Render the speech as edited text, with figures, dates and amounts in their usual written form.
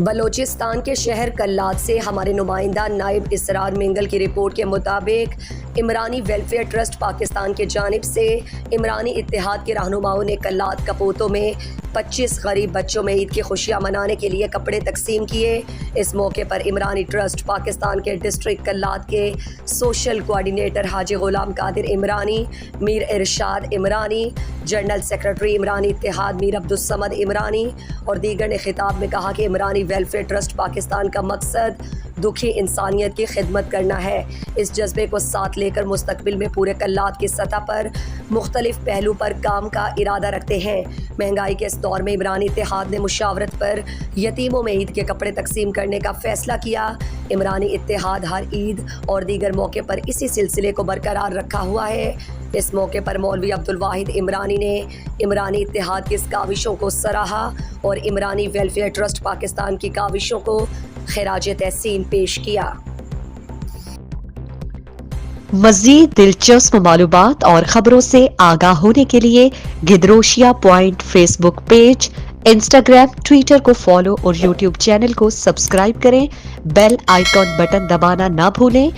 بلوچستان کے شہر کلات سے ہمارے نمائندہ نائب اسرار مینگل کی رپورٹ کے مطابق عمرانی ویلفیئر ٹرسٹ پاکستان کی جانب سے عمرانی اتحاد کے رہنماؤں نے کلات کپوتوں میں 25 غریب بچوں میں عید کی خوشیاں منانے کے لیے کپڑے تقسیم کیے۔ اس موقع پر عمرانی ٹرسٹ پاکستان کے ڈسٹرکٹ کلات کے سوشل کوآرڈینیٹر حاجی غلام قادر عمرانی، میر ارشاد عمرانی، جنرل سیکرٹری عمرانی اتحاد میر عبدالصمد عمرانی اور دیگر نے خطاب میں کہا کہ عمرانی ویلفیئر ٹرسٹ پاکستان کا مقصد دکھی انسانیت کی خدمت کرنا ہے۔ اس جذبے کو ساتھ لے کر مستقبل میں پورے کلات کی سطح پر مختلف پہلو پر کام کا ارادہ رکھتے ہیں۔ مہنگائی کے اس دور میں عمرانی اتحاد نے مشاورت پر یتیموں میں عید کے کپڑے تقسیم کرنے کا فیصلہ کیا۔ عمرانی اتحاد ہر عید اور دیگر موقع پر اسی سلسلے کو برقرار رکھا ہوا ہے۔ اس موقع پر مولوی عبدالواحد عمرانی نے عمرانی اتحاد کی اس کاوشوں کو سراہا اور عمرانی ویلفیئر ٹرسٹ پاکستان کی کاوشوں کو خراج تحسین پیش کیا۔ مزید دلچسپ معلومات اور خبروں سے آگاہ ہونے کے لیے Gedrosia point Facebook page, Instagram, Twitter کو فالو اور یوٹیوب چینل کو سبسکرائب کریں۔ بیل آئیکن بٹن دبانا نہ بھولیں